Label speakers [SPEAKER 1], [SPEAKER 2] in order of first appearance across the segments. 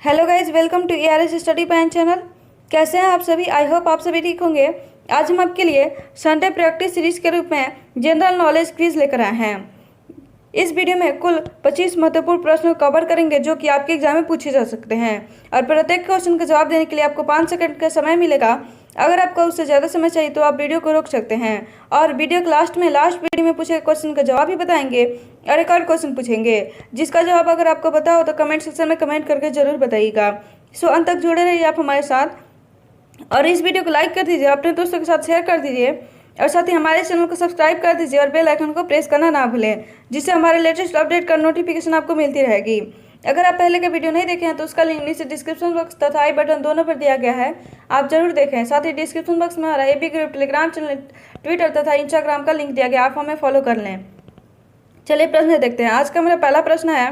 [SPEAKER 1] Hello guys, welcome to ARS study plan channel. कैसे हैं आप सभी? आई होप आप सभी ठीक होंगे। आज हम आपके लिए संडे प्रैक्टिस सीरीज के रूप में जनरल नॉलेज क्विज लेकर आए हैं। इस वीडियो में कुल 25 महत्वपूर्ण प्रश्न कवर करेंगे जो कि आपके एग्जाम में पूछे जा सकते हैं और प्रत्येक क्वेश्चन का जवाब देने के लिए आपको 5 सेकंड का समय मिलेगा। अगर आपको उससे ज़्यादा समय चाहिए तो आप वीडियो को रोक सकते हैं और वीडियो के लास्ट वीडियो में पूछे क्वेश्चन का जवाब भी बताएंगे और एक और क्वेश्चन पूछेंगे जिसका जवाब अगर आपको पता हो तो कमेंट सेक्शन में कमेंट करके जरूर बताइएगा। सो अंत तक जुड़े रहिए आप हमारे साथ और इस वीडियो को लाइक कर दीजिए, अपने दोस्तों के साथ शेयर कर दीजिए और साथ ही हमारे चैनल को सब्सक्राइब कर दीजिए और बेल आइकन को प्रेस करना ना भूलें, जिससे हमारे लेटेस्ट अपडेट का नोटिफिकेशन आपको मिलती रहेगी। अगर आप पहले का वीडियो नहीं देखे हैं तो उसका लिंक नीचे डिस्क्रिप्शन बॉक्स तथा आई बटन दोनों पर दिया गया है, आप जरूर देखें। साथ ही डिस्क्रिप्शन बॉक्स में हमारा AP group, Telegram channel, Twitter तथा इंस्टाग्राम का लिंक दिया गया, आप हमें फॉलो कर लें। चलिए प्रश्न देखते हैं। आज का मेरा पहला प्रश्न है,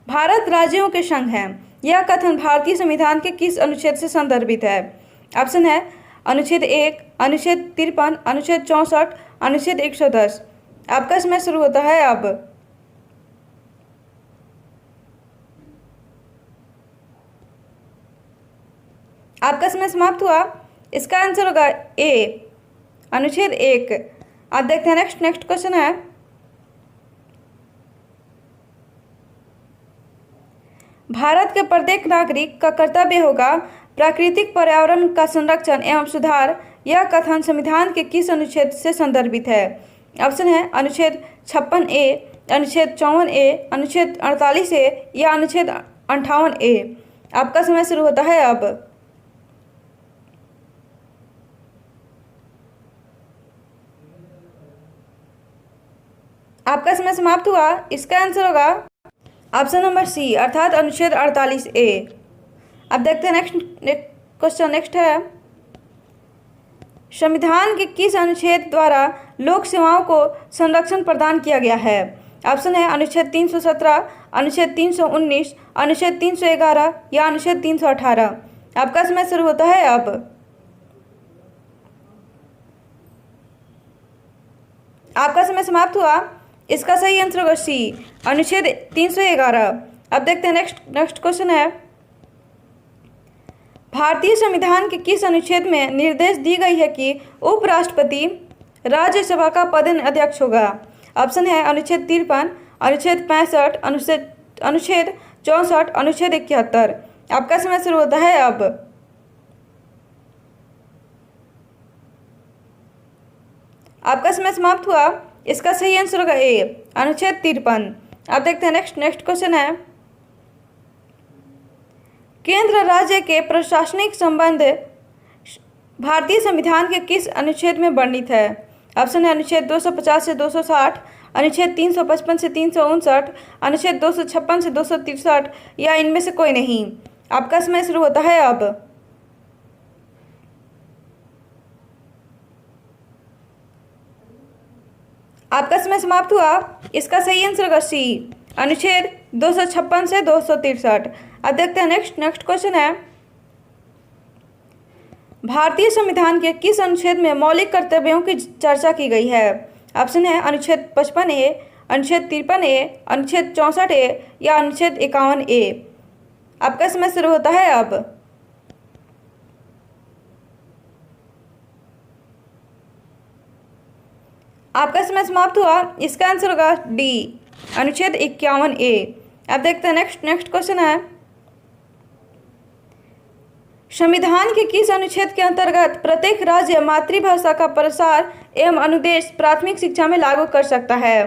[SPEAKER 1] भारत राज्यों के संघ है, यह कथन भारतीय संविधान के किस अनुच्छेद से संदर्भित है? ऑप्शन है अनुच्छेद 1, अनुच्छेद 53, अनुच्छेद 64, अनुच्छेद 110। आपका समय शुरू होता है अब। आपका समय समाप्त हुआ। इसका आंसर होगा ए, अनुच्छेद 1। आप देखते हैं नेक्स्ट क्वेश्चन है, भारत के प्रत्येक नागरिक का कर्तव्य होगा प्राकृतिक पर्यावरण का संरक्षण एवं सुधार, यह कथन संविधान के किस अनुच्छेद से संदर्भित है? ऑप्शन है अनुच्छेद 56A, अनुच्छेद 54A, अनुच्छेद 48A या अनुच्छेद 58A। आपका समय शुरू होता है अब। आपका समय समाप्त हुआ। इसका आंसर होगा ऑप्शन नंबर सी, अर्थात अनुच्छेद 48A। अब देखते हैं नेक्स्ट क्वेश्चन। नेक्स्ट है, संविधान के किस अनुच्छेद द्वारा लोक सेवाओं को संरक्षण प्रदान किया गया है? ऑप्शन है अनुच्छेद 317, अनुच्छेद 319, अनुच्छेद 311 या अनुच्छेद 318। आपका समय शुरू होता है अब। आपका समय समाप्त हुआ। इसका सही आंसर होगा सी, अनुच्छेद 311। अब देखते हैं नेक्स्ट क्वेश्चन है, भारतीय संविधान के किस अनुच्छेद में निर्देश दी गई है कि उपराष्ट्रपति राज्यसभा का पदेन अध्यक्ष होगा? ऑप्शन है अनुच्छेद 53, अनुच्छेद 65, अनुच्छेद 64, अनुच्छेद 71। आपका समय शुरू होता है अब। आपका समय समाप्त हुआ। इसका सही आंसर होगा ए, अनुच्छेद 53। आप देखते हैं नेक्स्ट क्वेश्चन है, केंद्र राज्य के प्रशासनिक संबंध भारतीय संविधान के किस अनुच्छेद में वर्णित है? ऑप्शन है अनुच्छेद 250 से 260, अनुच्छेद 355 से 359, अनुच्छेद 256 से 263 या इनमें से कोई नहीं। आपका समय शुरू होता है अब। आपका समय समाप्त हुआ। इसका सही आंसर होगा सी, अनुच्छेद 256 से 263। अब देखते हैं नेक्स्ट क्वेश्चन है, भारतीय संविधान के किस अनुच्छेद में मौलिक कर्तव्यों की चर्चा की गई है? ऑप्शन है अनुच्छेद 55A, अनुच्छेद 53A, अनुच्छेद 64A या अनुच्छेद 51A। आपका समय शुरू होता है अब। आपका समय समाप्त हुआ। इसका आंसर होगा डी, अनुच्छेद 51A। अब देखते हैं नेक्स्ट क्वेश्चन है, संविधान के किस अनुच्छेद के अंतर्गत प्रत्येक राज्य मातृभाषा का प्रसार एवं अनुदेश प्राथमिक शिक्षा में लागू कर सकता है?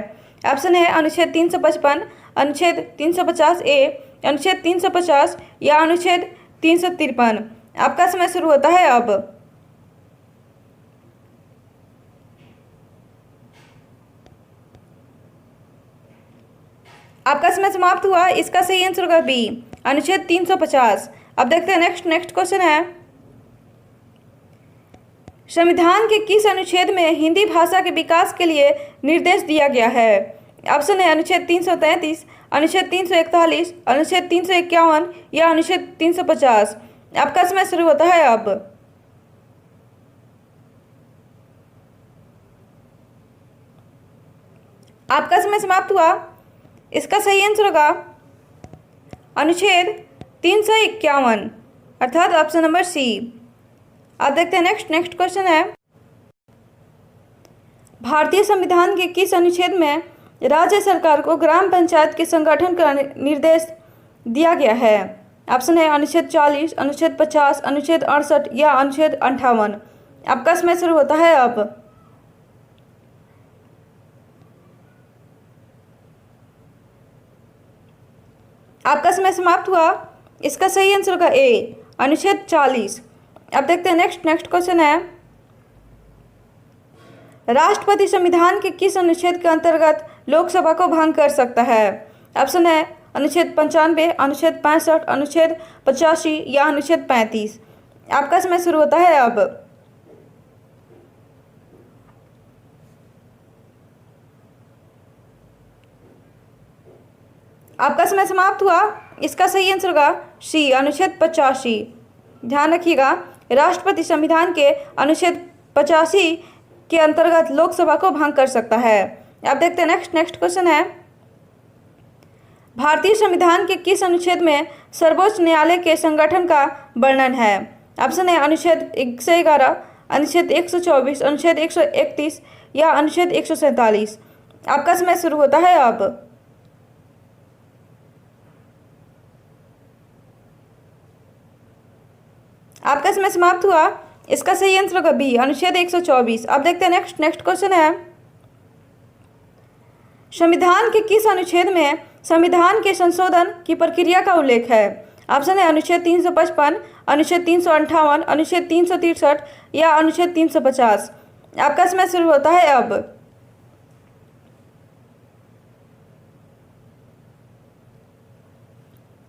[SPEAKER 1] ऑप्शन है अनुच्छेद 355, अनुच्छेद 350A, अनुच्छेद 350 या अनुच्छेद 353। आपका समय शुरू होता है अब। आपका समय समाप्त हुआ। इसका सही आंसर होगा बी, अनुच्छेद 350। अब देखते हैं नेक्स्ट क्वेश्चन है, संविधान के किस अनुच्छेद में हिंदी भाषा के विकास के लिए निर्देश दिया गया है? ऑप्शन है अनुच्छेद 333, अनुच्छेद 341, अनुच्छेद 351 या अनुच्छेद 350। आपका समय शुरू होता है अब। आपका समय समाप्त हुआ। इसका सही आंसर होगा अनुच्छेद 351 अर्थात ऑप्शन नंबर सी। आप देखते हैं नेक्स्ट क्वेश्चन है, भारतीय संविधान के किस अनुच्छेद में राज्य सरकार को ग्राम पंचायत के संगठन का निर्देश दिया गया है? ऑप्शन है अनुच्छेद 40, अनुच्छेद 50, अनुच्छेद 68 या अनुच्छेद 58। आपका समय शुरू होता है अब। आपका समय समाप्त हुआ। इसका सही आंसर होगा ए, अनुच्छेद 40। अब देखते हैं नेक्स्ट क्वेश्चन है, राष्ट्रपति संविधान के किस अनुच्छेद के अंतर्गत लोकसभा को भंग कर सकता है? ऑप्शन है अनुच्छेद 95, अनुच्छेद 65, अनुच्छेद 85 या अनुच्छेद 35। आपका समय शुरू होता है अब। आपका समय समाप्त हुआ। इसका सही आंसर होगा सी, अनुच्छेद 85। ध्यान रखिएगा, राष्ट्रपति संविधान के अनुच्छेद 85 के अंतर्गत लोकसभा को भंग कर सकता है। अब देखते हैं नेक्स्ट क्वेश्चन है, भारतीय संविधान के किस अनुच्छेद में सर्वोच्च न्यायालय के संगठन का वर्णन है? ऑप्शन है अनुच्छेद 111, अनुच्छेद 124, अनुच्छेद 131 या अनुच्छेद 147। आपका समय शुरू होता है अब। आपका समय समाप्त हुआ। इसका सही आंसर होगा बी, अनुच्छेद 124। अब देखते हैं नेक्स्ट क्वेश्चन है, संविधान के किस अनुच्छेद में संविधान के संशोधन की प्रक्रिया का उल्लेख है? ऑप्शन है अनुच्छेद 355, अनुच्छेद 358, अनुच्छेद 363 या अनुच्छेद 350। आपका समय शुरू होता है अब।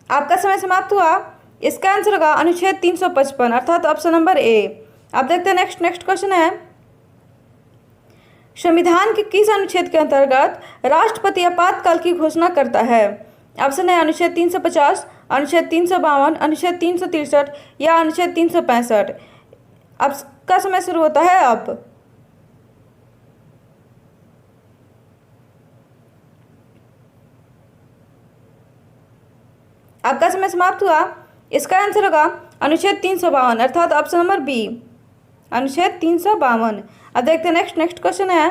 [SPEAKER 1] आपका समय समाप्त हुआ। इसका आंसर होगा अनुच्छेद 355 अर्थात ऑप्शन नंबर ए। आप देखते हैं नेक्स्ट क्वेश्चन है, संविधान के किस अनुच्छेद के अंतर्गत राष्ट्रपति आपातकाल की घोषणा करता है? ऑप्शन है अनुच्छेद 350, अनुच्छेद 352, अनुच्छेद 363 या अनुच्छेद 365। आपका समय शुरू होता है अब। आपका समय समाप्त हुआ। इसका आंसर होगा अनुच्छेद 352 अर्थात ऑप्शन नंबर बी, अनुच्छेद 352। अब देखते हैं नेक्स्ट क्वेश्चन है,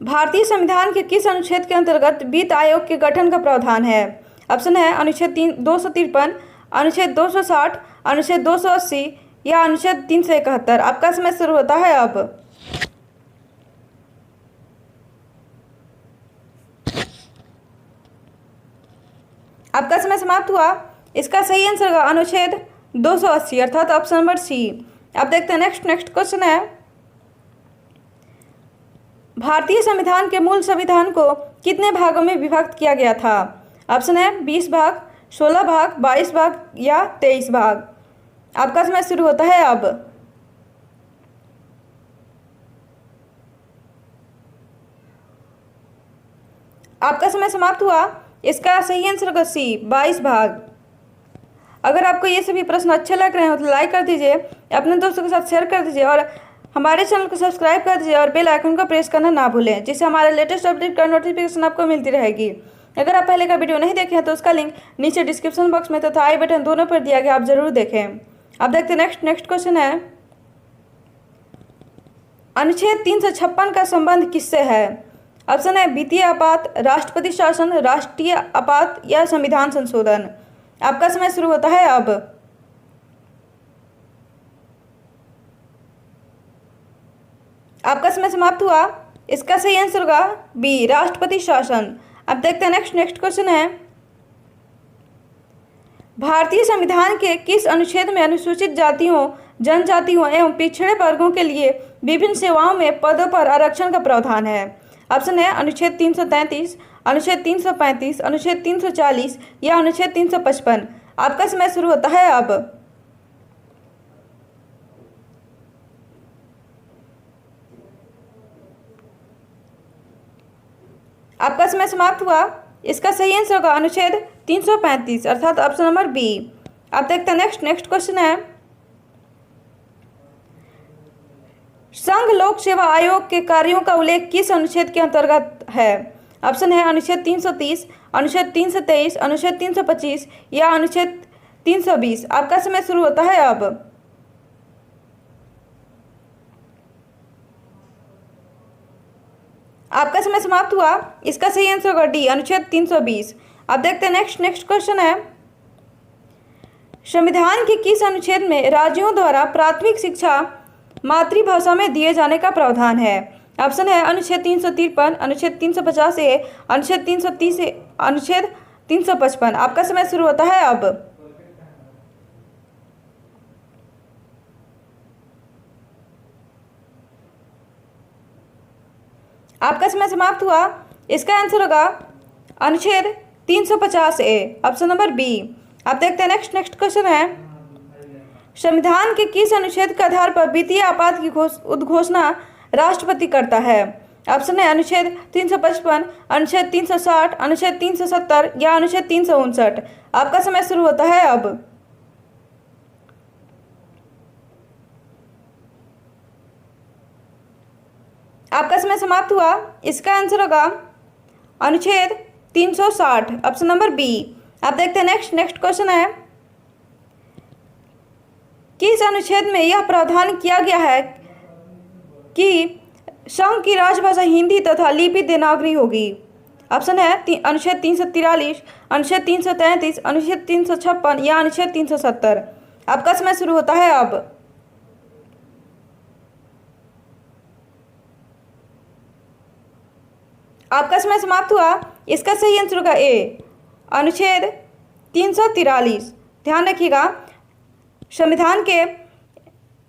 [SPEAKER 1] भारतीय संविधान के किस अनुच्छेद के अंतर्गत वित्त आयोग के गठन का प्रावधान है? ऑप्शन है अनुच्छेद 253, अनुच्छेद 260, अनुच्छेद 280 या अनुच्छेद 371। आपका समय शुरू होता है अब। आपका समय समाप्त हुआ। इसका सही आंसर होगा अनुच्छेद 280 अर्थात ऑप्शन नंबर सी। अब देखते हैं नेक्स्ट क्वेश्चन है, भारतीय संविधान के मूल संविधान को कितने भागों में विभक्त किया गया था? ऑप्शन है 20 भाग, 16 भाग, 22 भाग या 23 भाग। आपका समय शुरू होता है अब। आपका समय समाप्त हुआ। इसका सही आंसर होगा सी, 22 भाग। अगर आपको ये सभी प्रश्न अच्छे लग रहे हो तो लाइक कर दीजिए, अपने दोस्तों के साथ शेयर कर दीजिए और हमारे चैनल को सब्सक्राइब कर दीजिए और बेल आइकन को प्रेस करना ना भूलें, जिससे हमारे लेटेस्ट अपडेट का नोटिफिकेशन आपको मिलती रहेगी। अगर आप पहले का वीडियो नहीं देखे हैं तो उसका लिंक नीचे डिस्क्रिप्शन बॉक्स में तथा आई बटन दोनों पर दिया गया, आप जरूर देखें। अब देखते हैं नेक्स्ट क्वेश्चन है, अनुच्छेद 356 का संबंध किससे है? ऑप्शन है वित्तीय आपात, राष्ट्रपति शासन, राष्ट्रीय आपात या संविधान संशोधन। आपका समय शुरू होता है अब। आपका समय समाप्त हुआ। इसका सही आंसर होगा बी, राष्ट्रपति शासन। अब देखते हैं नेक्स्ट क्वेश्चन है, भारतीय संविधान के किस अनुच्छेद में अनुसूचित जातियों, जनजातियों एवं पिछड़े वर्गों के लिए विभिन्न सेवाओं में पदों पर आरक्षण का प्रावधान है? ऑप्शन है अनुच्छेद 333, अनुच्छेद 335, अनुच्छेद 340 या अनुच्छेद 355। आपका समय शुरू होता है अब। आपका समय समाप्त हुआ। इसका सही आंसर होगा अनुच्छेद 335 अर्थात ऑप्शन नंबर बी। आप देखते हैं नेक्स्ट क्वेश्चन है, संघ लोक सेवा आयोग के कार्यों का उल्लेख किस अनुच्छेद के अंतर्गत है? ऑप्शन है अनुच्छेद 330, अनुच्छेद 323, अनुच्छेद 325 या अनुच्छेद 320। आपका समय शुरू होता है अब। आपका समय समाप्त हुआ। इसका सही आंसर होगा डी, अनुच्छेद 320। अब देखते हैं नेक्स्ट क्वेश्चन है, संविधान के किस अनुच्छेद में राज्यों द्वारा प्राथमिक शिक्षा मातृभाषा में दिए जाने का प्रावधान है? ऑप्शन है अनुच्छेद 353, अनुच्छेद 350 ए, अनुच्छेद 330 ए, अनुच्छेद 355। आपका समय शुरू होता है अब। आपका समय समाप्त हुआ। इसका आंसर होगा अनुच्छेद 350 ए, ऑप्शन नंबर बी। आप देखते हैं नेक्स्ट क्वेश्चन है, संविधान के किस अनुच्छेद के आधार पर वित्तीय आपात की उद्घोषणा राष्ट्रपति करता है? ऑप्शन है अनुच्छेद 355, अनुच्छेद 360, अनुच्छेद 370 या अनुच्छेद 359। आपका समय शुरू होता है अब। आपका समय समाप्त हुआ। इसका आंसर होगा अनुच्छेद 360, ऑप्शन नंबर बी। आप देखते हैं नेक्स्ट क्वेश्चन है, किस अनुच्छेद में यह प्रावधान किया गया है कि संघ की राजभाषा हिंदी तथा लिपि देवनागरी होगी? ऑप्शन है अनुच्छेद 343, अनुच्छेद 333, अनुच्छेद 356 या अनुच्छेद 370। आपका समय शुरू होता है अब। आपका समय समाप्त हुआ। इसका सही आंसर होगा ए, अनुच्छेद 343। ध्यान रखिएगा, संविधान के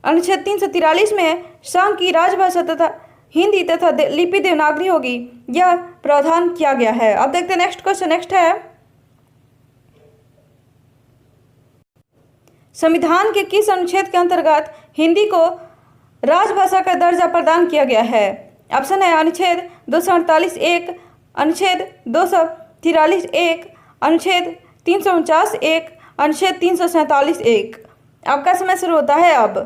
[SPEAKER 1] अनुच्छेद 343 में संघ की राजभाषा तथा हिंदी तथा लिपि देवनागरी होगी, यह प्रावधान किया गया है। अब देखते हैं नेक्स्ट क्वेश्चन। नेक्स्ट है, संविधान के किस अनुच्छेद के अंतर्गत हिंदी को राजभाषा का दर्जा प्रदान किया गया है? ऑप्शन है अनुच्छेद 248 एक, अनुच्छेद 243 एक, अनुच्छेद 349 एक, अनुच्छेद 347 एक। आपका समय शुरू होता है अब।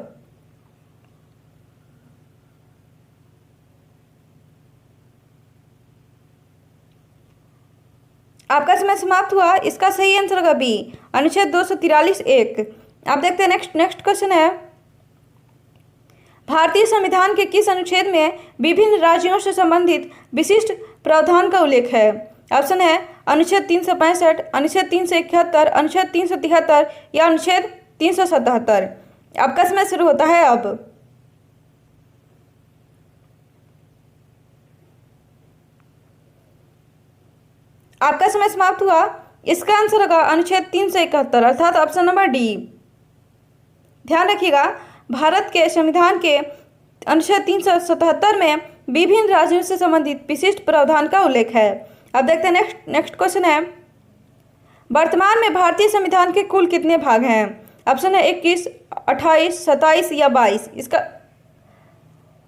[SPEAKER 1] आपका समय समाप्त हुआ। इसका सही आंसर होगा बी, अनुच्छेद 243 एक। आप देखते हैं नेक्स्ट क्वेश्चन है, भारतीय संविधान के किस अनुच्छेद में विभिन्न राज्यों से संबंधित विशिष्ट प्रावधान का उल्लेख है? ऑप्शन है अनुच्छेद 365, अनुच्छेद 371, अनुच्छेद 373 या अनुच्छेद 377। आपका समय शुरू होता है अब। आपका समय समाप्त हुआ। इसका आंसर होगा अनुच्छेद 371, अर्थात ऑप्शन नंबर डी। ध्यान रखिएगा, भारत के संविधान के अनुच्छेद 377 में विभिन्न राज्यों से संबंधित विशिष्ट प्रावधान का उल्लेख है। अब देखते हैं नेक्स्ट क्वेश्चन है, वर्तमान में भारतीय संविधान के कुल कितने भाग हैं? ऑप्शन है 21, 28, 27 या 22। इसका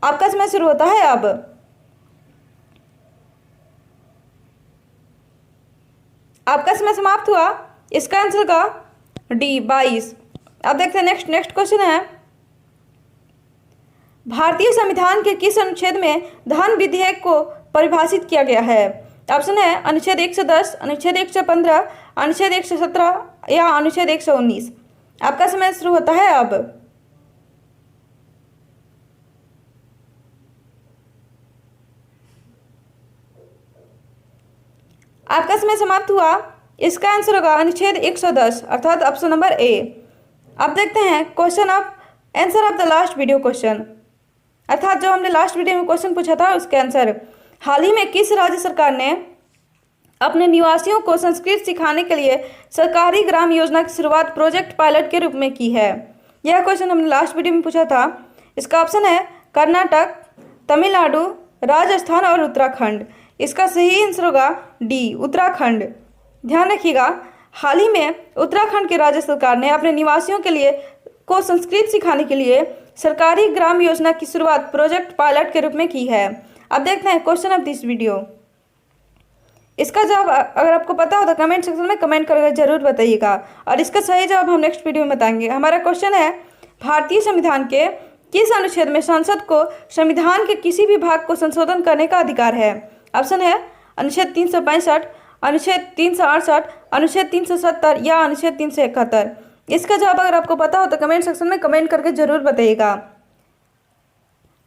[SPEAKER 1] आपका समय शुरू होता है अब। आपका समय समाप्त हुआ। इसका आंसर का डी, 22। अब देखते हैं नेक्स्ट क्वेश्चन है, भारतीय संविधान के किस अनुच्छेद में धन विधेयक को परिभाषित किया गया है? ऑप्शन है अनुच्छेद 110, अनुच्छेद 115, अनुच्छेद 117 या अनुच्छेद 119। आपका समय शुरू होता है अब। आपका समय समाप्त हुआ। इसका आंसर होगा अनुच्छेद 110, अर्थात ऑप्शन नंबर ए। अब देखते हैं question of answer of the last video question, अर्थात जो हमने लास्ट वीडियो में क्वेश्चन पूछा था उसके आंसर। हाल ही में किस राज्य सरकार ने अपने निवासियों को संस्कृत सिखाने के लिए सरकारी ग्राम योजना की शुरुआत प्रोजेक्ट पायलट के रूप में की है? यह क्वेश्चन हमने लास्ट वीडियो में पूछा था। इसका ऑप्शन है कर्नाटक, तमिलनाडु, राजस्थान और उत्तराखंड। इसका सही आंसर होगा डी, उत्तराखंड। ध्यान रखिएगा, हाल ही में उत्तराखंड के राज्य सरकार ने अपने निवासियों के लिए को संस्कृत सिखाने के लिए सरकारी ग्राम योजना की शुरुआत प्रोजेक्ट पायलट के रूप में की है। अब देखते हैं क्वेश्चन ऑफ दिस वीडियो। इसका जवाब अगर आपको पता हो तो कमेंट सेक्शन में कमेंट करके जरूर बताइएगा, और इसका सही जवाब हम नेक्स्ट वीडियो में बताएंगे। हमारा क्वेश्चन है, भारतीय संविधान के किस अनुच्छेद में संसद को संविधान के किसी भी भाग को संशोधन करने का अधिकार है? ऑप्शन है अनुच्छेद 365, अनुच्छेद 368, अनुच्छेद 370 या अनुच्छेद 371? इसका जवाब अगर आपको पता हो तो कमेंट सेक्शन में कमेंट करके जरूर बताइएगा।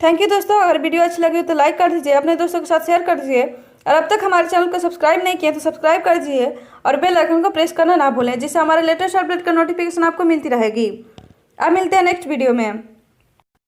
[SPEAKER 1] थैंक यू दोस्तों। अगर वीडियो अच्छी लगी हो तो लाइक कर दीजिए, अपने दोस्तों के साथ शेयर कर दीजिए और अब तक हमारे चैनल को सब्सक्राइब नहीं किया तो सब्सक्राइब कर दीजिए और बेल आइकन को प्रेस करना ना भूलें, जिससे हमारे लेटेस्ट अपडेट का नोटिफिकेशन आपको मिलती रहेगी। अब मिलते हैं नेक्स्ट वीडियो में।